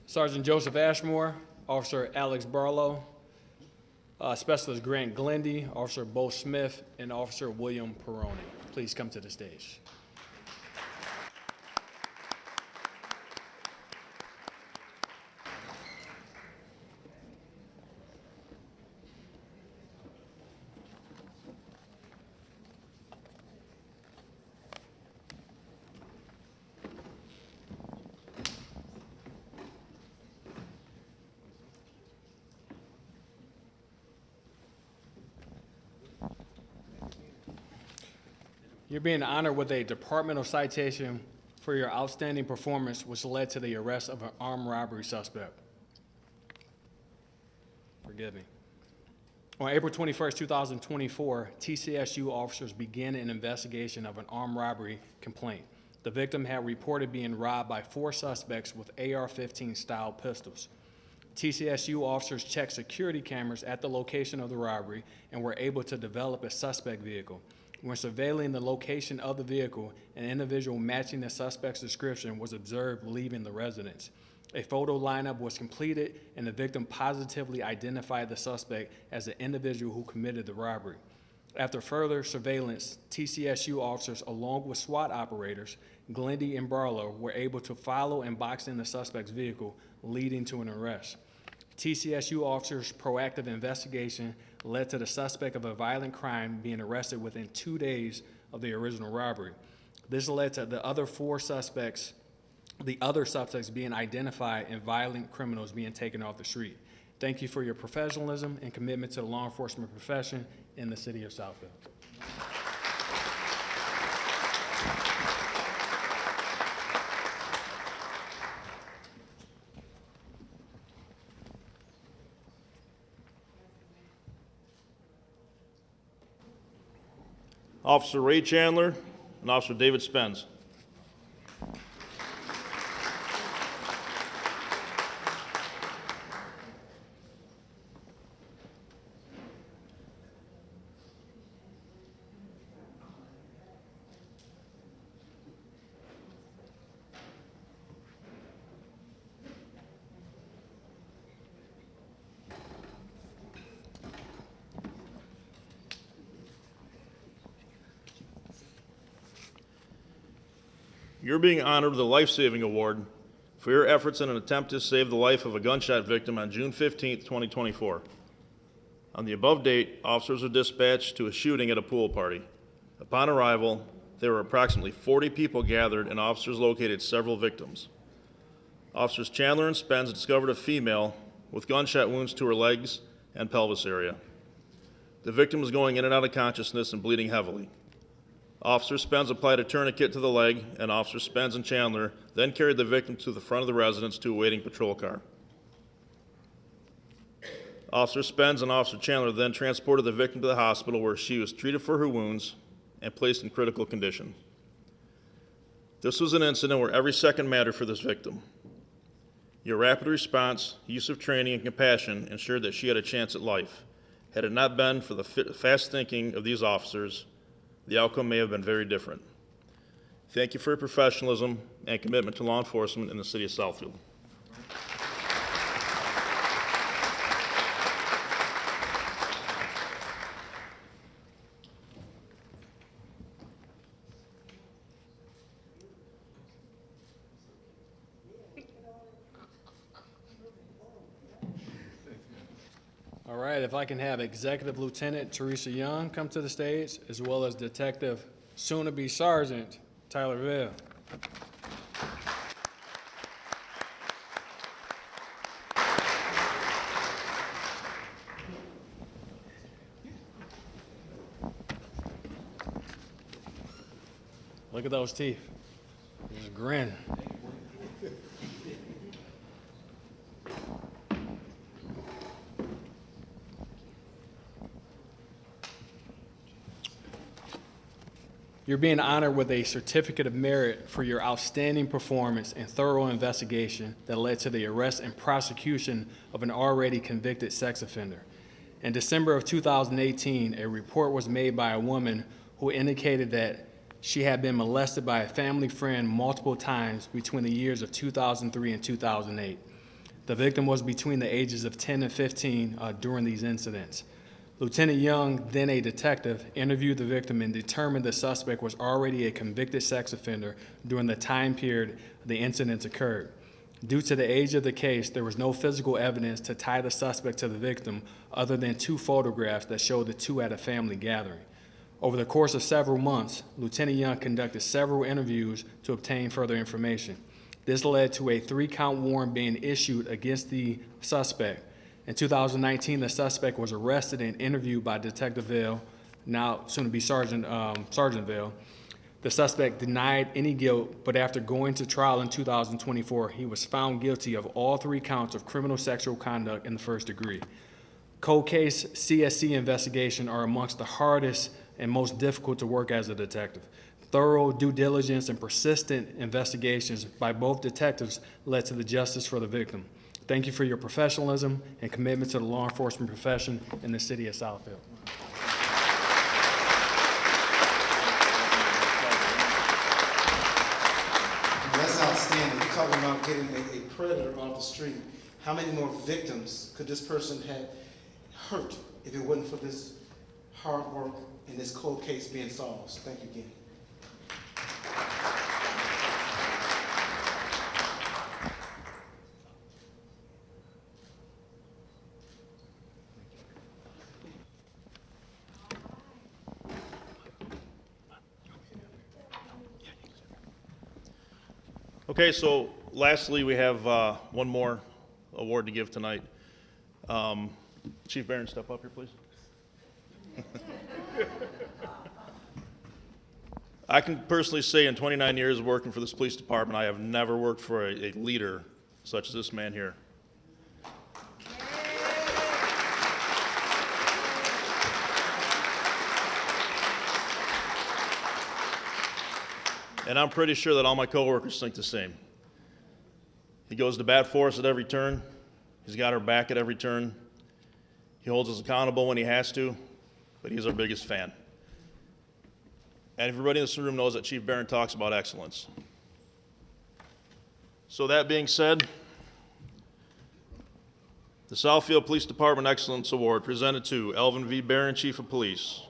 Sergeant Joseph Ashmore, Officer Alex Barlow, Specialist Grant Glendy, Officer Bo Smith, and Officer William Peroni. Please come to the stage. You're being honored with a departmental citation for your outstanding performance, which led to the arrest of an armed robbery suspect. Forgive me. On April 21st, 2024, TCSU officers began an investigation of an armed robbery complaint. The victim had reported being robbed by 4 suspects with AR-15 style pistols. TCSU officers checked security cameras at the location of the robbery and were able to develop a suspect vehicle. When surveilling the location of the vehicle, an individual matching the suspect's description was observed leaving the residence. A photo lineup was completed, and the victim positively identified the suspect as the individual who committed the robbery. After further surveillance, TCSU officers, along with SWAT operators, Glendy and Barlow, were able to follow and box in the suspect's vehicle, leading to an arrest. TCSU officers' proactive investigation led to the suspect of a violent crime being arrested within 2 days of the original robbery. This led to the other suspects being identified and violent criminals being taken off the street. Thank you for your professionalism and commitment to the law enforcement profession in the city of Southfield. Officer Ray Chandler and Officer David Spence. You're being honored with a life-saving award for your efforts in an attempt to save the life of a gunshot victim on June 15, 2024. On the above date, officers were dispatched to a shooting at a pool party. Upon arrival, there were approximately 40 people gathered, and officers located several victims. Officers Chandler and Spence discovered a female with gunshot wounds to her legs and pelvis area. The victim was going in and out of consciousness and bleeding heavily. Officer Spence applied a tourniquet to the leg, and Officer Spence and Chandler then carried the victim to the front of the residence to a waiting patrol car. Officer Spence and Officer Chandler then transported the victim to the hospital, where she was treated for her wounds and placed in critical condition. This was an incident where every second mattered for this victim. Your rapid response, use of training, and compassion ensured that she had a chance at life. Had it not been for the fast thinking of these officers, the outcome may have been very different. Thank you for your professionalism and commitment to law enforcement in the city of Southfield. All right, if I can have Executive Lieutenant Teresa Young come to the stage, as well as Detective, soon-to-be Sergeant, Tyler Ville. Look at those teeth. Just grinning. You're being honored with a certificate of merit for your outstanding performance and thorough investigation that led to the arrest and prosecution of an already convicted sex offender. In December of 2018, a report was made by a woman who indicated that she had been molested by a family friend multiple times between the years of 2003 and 2008. The victim was between the ages of 10 and 15 during these incidents. Lieutenant Young, then a detective, interviewed the victim and determined the suspect was already a convicted sex offender during the time period the incidents occurred. Due to the age of the case, there was no physical evidence to tie the suspect to the victim other than 2 photographs that showed the two at a family gathering. Over the course of several months, Lieutenant Young conducted several interviews to obtain further information. This led to a 3-count warrant being issued against the suspect. In 2019, the suspect was arrested and interviewed by Detective Vale, now soon to be Sergeant Vale. The suspect denied any guilt, but after going to trial in 2024, he was found guilty of all 3 counts of criminal sexual conduct in the first degree. Cold case CSC investigation are amongst the hardest and most difficult to work as a detective. Thorough due diligence and persistent investigations by both detectives led to the justice for the victim. Thank you for your professionalism and commitment to the law enforcement profession in the city of Southfield. That's outstanding. You're talking about getting a predator off the street. How many more victims could this person have hurt if it wasn't for this hard work and this cold case being solved? So thank you again. Okay, so lastly, we have one more award to give tonight. Chief Barron, step up here, please. I can personally say in 29 years of working for this police department, I have never worked for a leader such as this man here. And I'm pretty sure that all my coworkers think the same. He goes to bat for us at every turn. He's got our back at every turn. He holds us accountable when he has to, but he's our biggest fan. And everybody in this room knows that Chief Barron talks about excellence. So that being said, the Southfield Police Department Excellence Award presented to Elvin V. Barron, Chief of Police.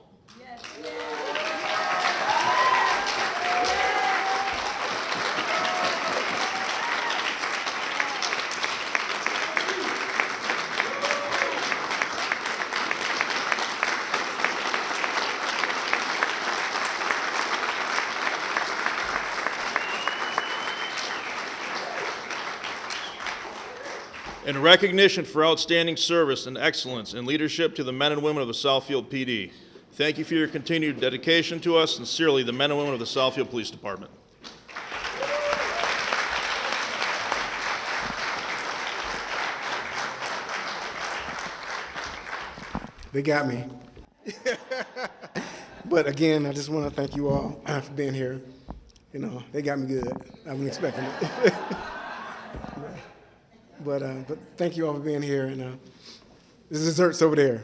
In recognition for outstanding service and excellence in leadership to the men and women of the Southfield PD. Thank you for your continued dedication to us. Sincerely, the men and women of the Southfield Police Department. They got me. But again, I just want to thank you all for being here. You know, they got me good. I wasn't expecting it. But thank you all for being here. And there's desserts over there.